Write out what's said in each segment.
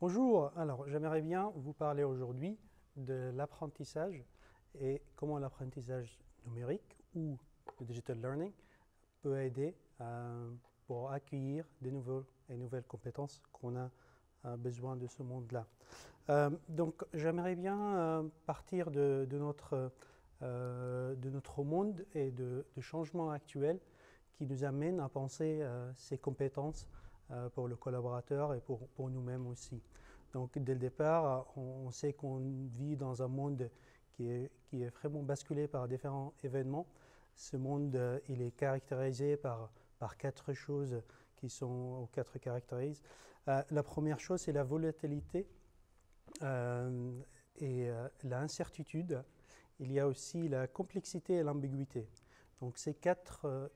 Bonjour, alors j'aimerais bien vous parler aujourd'hui de l'apprentissage et comment l'apprentissage numérique ou le digital learning peut aider pour accueillir des nouvelles compétences qu'on a besoin de ce monde-là. Donc j'aimerais bien partir de notre monde et de changements actuels qui nous amènent à penser ces compétences pour le collaborateur et pour nous-mêmes aussi. Donc dès le départ, on sait qu'on vit dans un monde qui est vraiment basculé par différents événements. Ce monde, il est caractérisé par quatre choses qui sont aux quatre caractéristiques. La première chose, c'est la volatilité et l'incertitude. Il y a aussi la complexité et l'ambiguïté. Donc ces quatre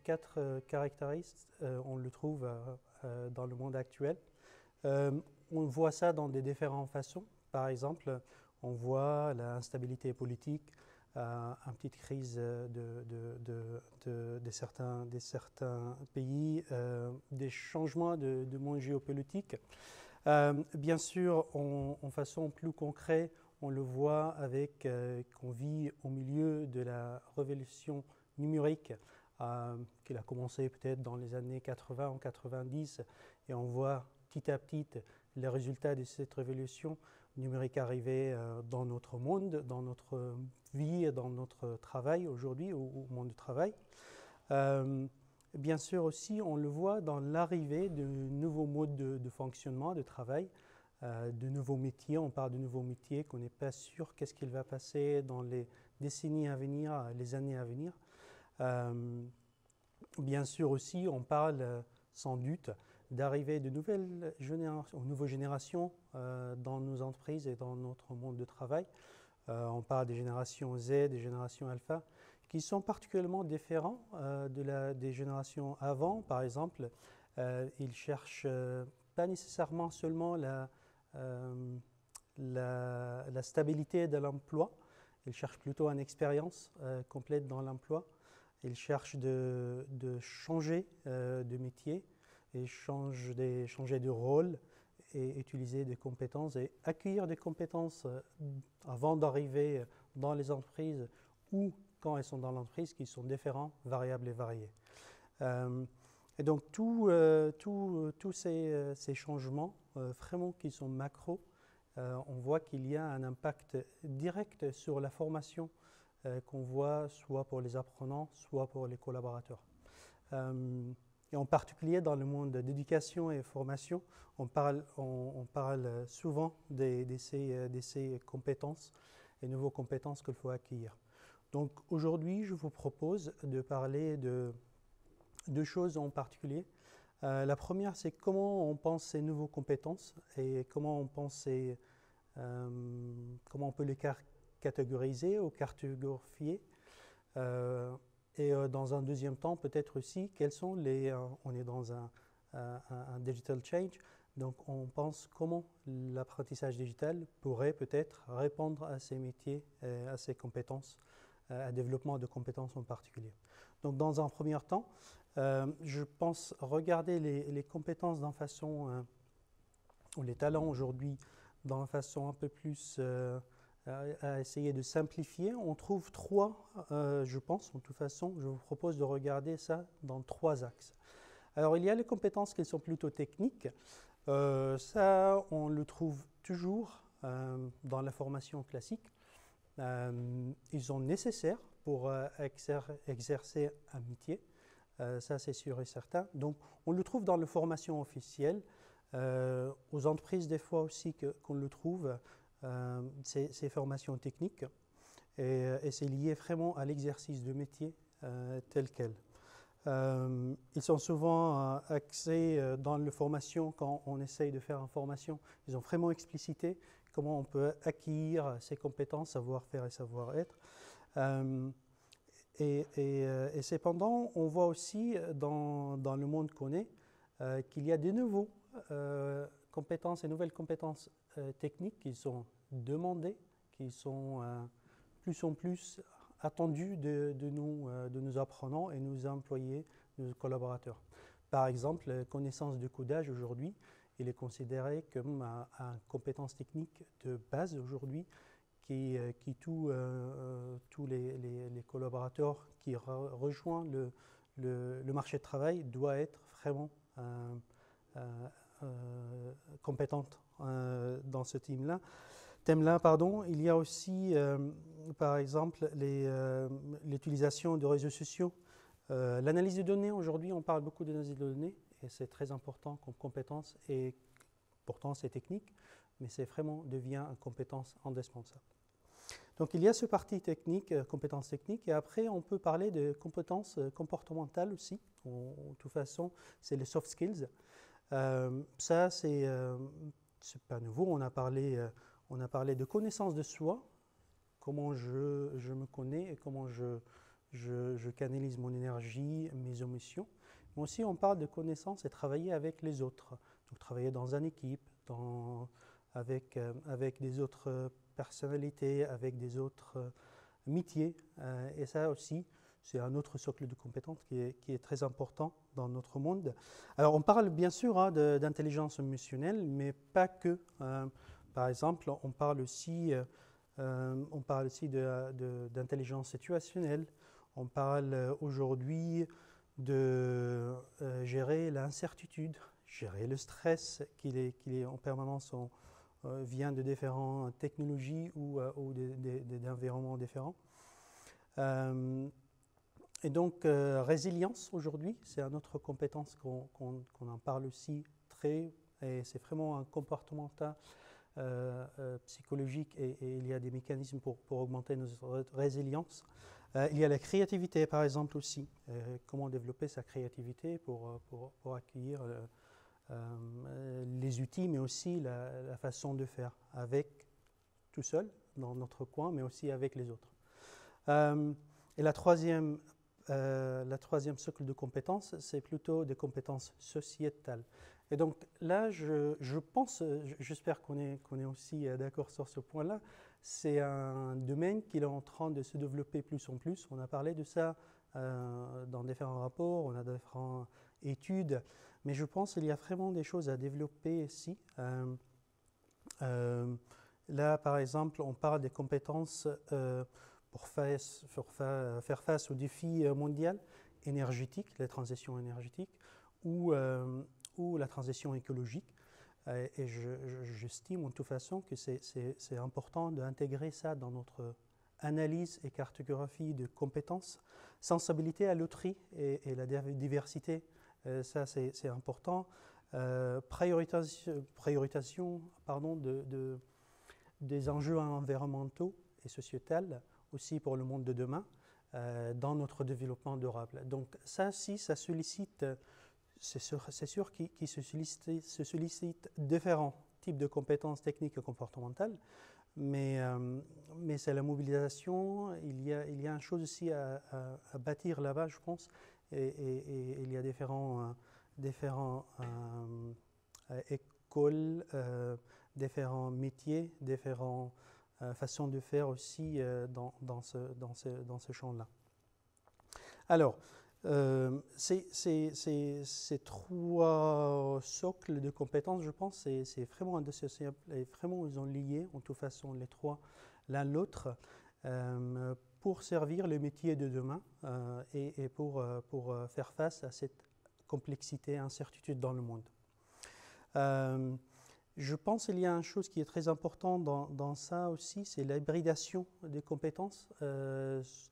caractéristiques, on le trouve dans le monde actuel. On voit ça dans des différentes façons. Par exemple, on voit l'instabilité politique, une petite crise de certains pays, des changements de monde géopolitique. Bien sûr, en façon plus concrète, on le voit avec qu'on vit au milieu de la révolution numérique qui a commencé peut-être dans les années 80 ou 90 et on voit petit à petit les résultats de cette révolution numérique arriver dans notre monde, dans notre vie, dans notre travail aujourd'hui, au monde du travail. Bien sûr aussi, on le voit dans l'arrivée de nouveaux modes de fonctionnement, de travail, de nouveaux métiers. On parle de nouveaux métiers qu'on n'est pas sûr qu'est-ce qu'il va passer dans les décennies à venir, les années à venir. Bien sûr aussi, on parle sans doute d'arriver de nouvelles générations dans nos entreprises et dans notre monde de travail. On parle des générations Z, des générations alpha, qui sont particulièrement différents des générations avant. Par exemple, ils cherchent pas nécessairement seulement la stabilité de l'emploi, ils cherchent plutôt une expérience complète dans l'emploi. Ils cherchent de changer de métier et changer de rôle et utiliser des compétences et accueillir des compétences avant d'arriver dans les entreprises ou quand elles sont dans l'entreprise qui sont différents, variables et variés. Et donc tous ces changements vraiment qui sont macro, on voit qu'il y a un impact direct sur la formation qu'on voit soit pour les apprenants, soit pour les collaborateurs. Et en particulier dans le monde d'éducation et formation, on parle souvent de ces compétences et nouvelles compétences qu'il faut acquérir. Donc aujourd'hui, je vous propose de parler de deux choses en particulier. La première, c'est comment on pense ces nouvelles compétences et comment on peut les catégoriser ou cartographier. Et dans un deuxième temps, peut-être aussi, quels sont on est dans un digital change, donc on pense comment l'apprentissage digital pourrait peut-être répondre à ces métiers, à ces compétences, à développement de compétences en particulier. Donc dans un premier temps, je pense regarder les compétences d'une façon, ou les talents aujourd'hui, d'une façon un peu plus à essayer de simplifier. On trouve trois, je pense, en toute façon, je vous propose de regarder ça dans trois axes. Alors il y a les compétences qui sont plutôt techniques. Ça, on le trouve toujours dans la formation classique. Ils sont nécessaires pour exercer un métier, ça c'est sûr et certain. Donc on le trouve dans la formation officielle, aux entreprises des fois aussi qu'on le trouve, ces formations techniques, et c'est lié vraiment à l'exercice de métier tel quel. Ils sont souvent axés dans la formation quand on essaye de faire une formation. Ils ont vraiment explicité comment on peut acquérir ces compétences, savoir-faire et savoir-être. Et cependant, on voit aussi dans le monde qu'on est qu'il y a de nouveaux compétences et nouvelles compétences techniques qui sont demandées, qui sont plus en plus attendues de nos apprenants et nos employés, nos collaborateurs. Par exemple, la connaissance de codage aujourd'hui, il est considéré comme une compétence technique de base aujourd'hui qui tous les collaborateurs qui rejoignent le marché de travail doit être vraiment compétente dans ce thème-là. Il y a aussi, par exemple, l'utilisation de réseaux sociaux. L'analyse de données, aujourd'hui, on parle beaucoup d'analyse de données, et c'est très important comme compétence, et pourtant c'est technique, mais c'est vraiment devient une compétence indispensable. Donc il y a ce parti technique, compétences techniques, et après on peut parler de compétences comportementales aussi. De toute façon, c'est les soft skills. Ça, c'est pas nouveau. On a parlé de connaissance de soi, comment je me connais et comment je canalise mon énergie, mes émotions. Mais aussi, on parle de connaissance et travailler avec les autres. Donc, travailler dans une équipe, avec des autres personnalités, avec des autres métiers. Et ça aussi, c'est un autre socle de compétences qui est très important dans notre monde. Alors, on parle bien sûr d'intelligence émotionnelle, mais pas que. Par exemple, on parle aussi d'intelligence situationnelle. On parle aujourd'hui de gérer l'incertitude, gérer le stress qui est en permanence vient de différentes technologies ou d'environnements différents. Et donc, résilience aujourd'hui, c'est une autre compétence qu'on en parle aussi et c'est vraiment un comportemental psychologique et il y a des mécanismes pour augmenter notre résilience. Il y a la créativité, par exemple, aussi. Comment développer sa créativité pour accueillir les outils, mais aussi la façon de faire, tout seul, dans notre coin, mais aussi avec les autres. Et la troisième socle de compétences, c'est plutôt des compétences sociétales. Et donc là, je pense, j'espère qu'on est aussi d'accord sur ce point-là, c'est un domaine qui est en train de se développer plus en plus. On a parlé de ça dans différents rapports, on a différentes études, mais je pense qu'il y a vraiment des choses à développer ici. Là, par exemple, on parle des compétences pour faire face aux défis mondiaux énergétiques, la transition énergétique, ou la transition écologique. Et j'estime en toute façon que c'est important d'intégrer ça dans notre analyse et cartographie de compétences. Sensibilité à l'autrui et la diversité, ça c'est important. Priorisation des enjeux environnementaux et sociétals aussi pour le monde de demain dans notre développement durable. Donc ça, si ça sollicite, c'est sûr qu'il se sollicite différents types de compétences techniques et comportementales, mais c'est la mobilisation. Il y a une chose aussi à bâtir là-bas, je pense, et il y a différents écoles, différents métiers, différentes façons de faire aussi dans ce champ-là. Alors, ces trois socles de compétences, je pense, c'est vraiment indissociable et vraiment ils sont liés, en toute façon, les trois, l'un l'autre, pour servir le métier de demain et pour faire face à cette complexité, incertitude dans le monde. Je pense qu'il y a une chose qui est très importante dans ça aussi, c'est l'hybridation des compétences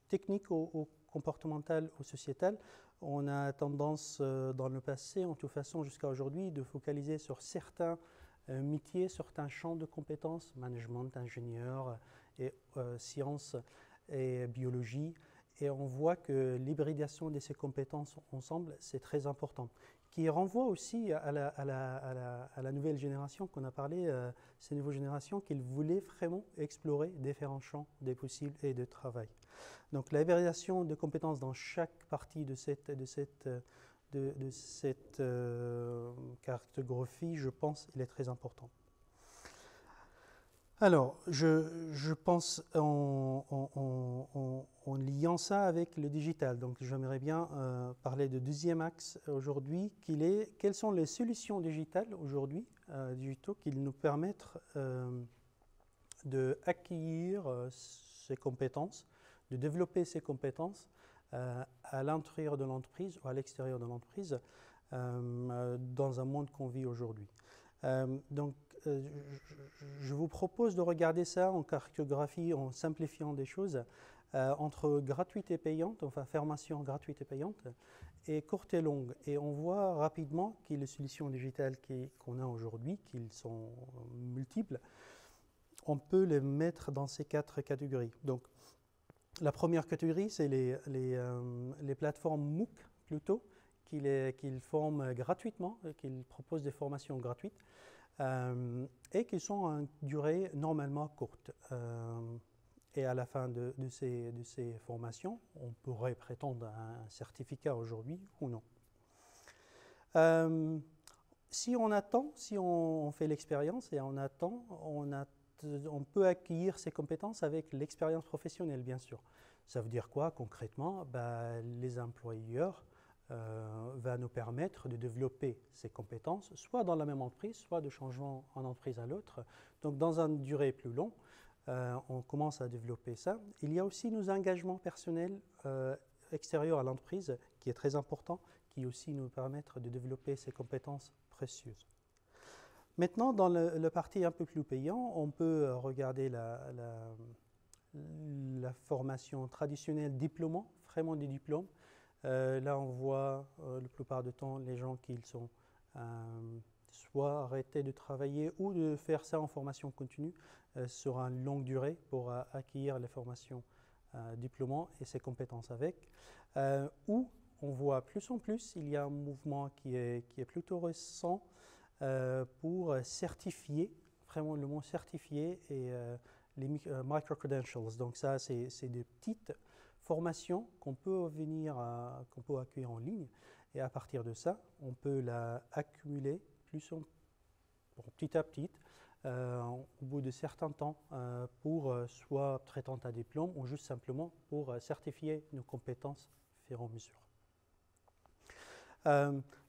techniques ou comportementales ou sociétales. On a tendance dans le passé, en toute façon jusqu'à aujourd'hui, de focaliser sur certains métiers, certains champs de compétences, management, ingénieur, et sciences et biologie. Et on voit que l'hybridation de ces compétences ensemble, c'est très important. Qui renvoie aussi à la nouvelle génération qu'on a parlé, ces nouvelles générations qui voulaient vraiment explorer différents champs des possibles et de travail. Donc la hybridation de compétences dans chaque partie de cette cartographie, je pense, elle est très importante. Alors, je pense en liant ça avec le digital. Donc, j'aimerais bien parler de deuxième axe aujourd'hui, quelles sont les solutions digitales aujourd'hui, digitaux, qui nous permettent d'acquérir ces compétences, de développer ces compétences à l'intérieur de l'entreprise ou à l'extérieur de l'entreprise dans un monde qu'on vit aujourd'hui. Donc, je vous propose de regarder ça en cartographie, en simplifiant des choses, entre gratuite et payante, enfin formation gratuite et payante, et courte et longue. Et on voit rapidement que les solutions digitales qu'on a aujourd'hui, qu'ils sont multiples, on peut les mettre dans ces 4 catégories. Donc, la première catégorie, c'est les plateformes MOOC plutôt, qu'ils forment gratuitement, qu'ils proposent des formations gratuites et qui sont en durée normalement courte. Et à la fin de ces formations, on pourrait prétendre à un certificat aujourd'hui ou non. Si on fait l'expérience et on attend, on peut acquérir ces compétences avec l'expérience professionnelle, bien sûr. Ça veut dire quoi concrètement? Les employeurs va nous permettre de développer ces compétences, soit dans la même entreprise, soit de changement en entreprise à l'autre. Donc, dans une durée plus longue, on commence à développer ça. Il y a aussi nos engagements personnels extérieurs à l'entreprise, qui est très important, qui aussi nous permettent de développer ces compétences précieuses. Maintenant, dans le parti un peu plus payant, on peut regarder la formation traditionnelle diplômant, vraiment des diplômes. Là, on voit la plupart du temps les gens qui sont soit arrêtés de travailler ou de faire ça en formation continue sur une longue durée pour acquérir les formations diplômantes et ses compétences avec. Ou on voit plus en plus, il y a un mouvement qui est plutôt récent pour certifier, vraiment le mot certifier et les micro-credentials. Donc ça, c'est des petites formation qu'on peut accueillir en ligne, et à partir de ça, on peut la accumuler petit à petit au bout de certains temps pour soit prétendre à diplôme ou juste simplement pour certifier nos compétences fur et à mesure.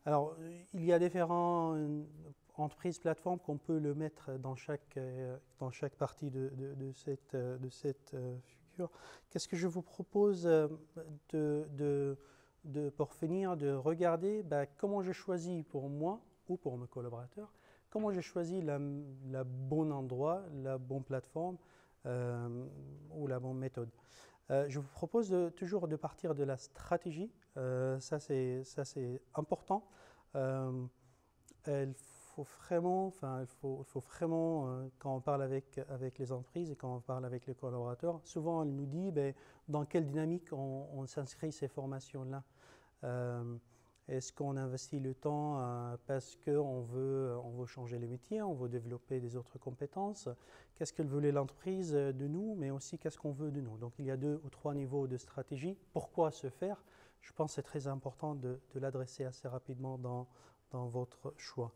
Alors, il y a différentes entreprises, plateformes qu'on peut le mettre dans chaque partie de cette figure. Qu'est-ce que je vous propose pour finir de regarder comment j'ai choisi pour moi ou pour mes collaborateurs, comment j'ai choisi la bon endroit, la bonne plateforme ou la bonne méthode. Je vous propose toujours de partir de la stratégie. Ça c'est important. Il faut vraiment, quand on parle avec les entreprises et quand on parle avec les collaborateurs, souvent on nous dit dans quelle dynamique on s'inscrit ces formations-là. Est-ce qu'on investit le temps parce qu'on veut changer les métiers, on veut développer des autres compétences? Qu'est-ce que voulait l'entreprise de nous, mais aussi qu'est-ce qu'on veut de nous? Donc il y a 2 ou 3 niveaux de stratégie. Pourquoi se faire? Je pense que c'est très important de l'adresser assez rapidement dans votre choix.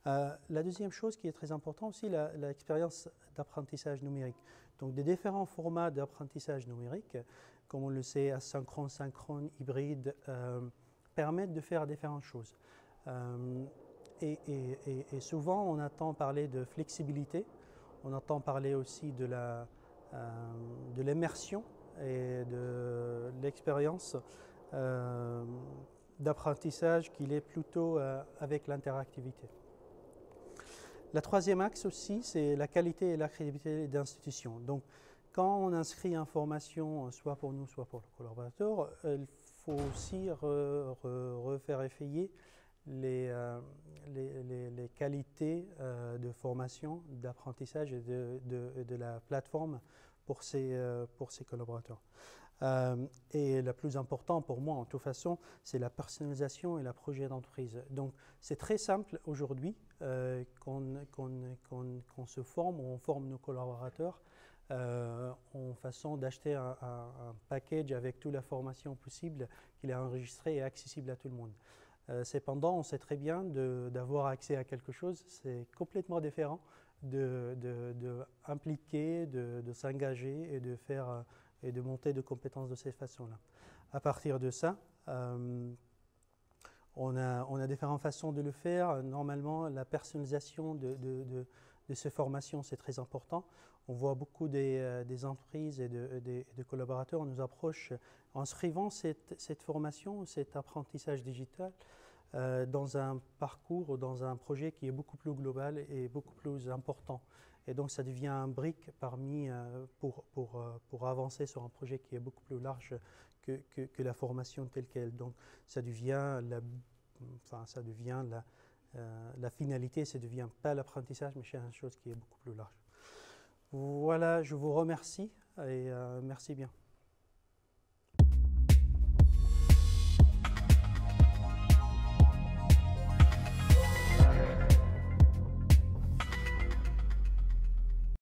La deuxième chose qui est très importante aussi, l'expérience d'apprentissage numérique. Donc des différents formats d'apprentissage numérique, comme on le sait, asynchrone, synchrone, hybride, permettent de faire différentes choses. Et souvent, on entend parler de flexibilité, on entend parler aussi de l'immersion et de l'expérience d'apprentissage qu'il est plutôt avec l'interactivité. La troisième axe aussi, c'est la qualité et la crédibilité d'institutions. Donc, quand on inscrit une formation, soit pour nous, soit pour le collaborateur, il faut aussi refaire effeuiller les qualités de formation, d'apprentissage et de la plateforme pour ces collaborateurs. Et le plus important pour moi, en toute façon, c'est la personnalisation et le projet d'entreprise. Donc, c'est très simple aujourd'hui qu'on se forme, on forme nos collaborateurs en façon d'acheter un package avec toute la formation possible qu'il est enregistré et accessible à tout le monde. Cependant, on sait très bien d'avoir accès à quelque chose, c'est complètement différent de impliquer, de s'engager et de faire et de monter de compétences de cette façon-là. À partir de ça, on a différentes façons de le faire. Normalement, la personnalisation de ces formations, c'est très important. On voit beaucoup des entreprises et de collaborateurs nous approchent en inscrivant cette formation, cet apprentissage digital dans un parcours ou dans un projet qui est beaucoup plus global et beaucoup plus important. Et donc, ça devient un brique parmi pour avancer sur un projet qui est beaucoup plus large que la formation telle qu'elle. Donc, ça devient la finalité, ça ne devient pas l'apprentissage, mais c'est une chose qui est beaucoup plus large. Voilà, je vous remercie et merci bien.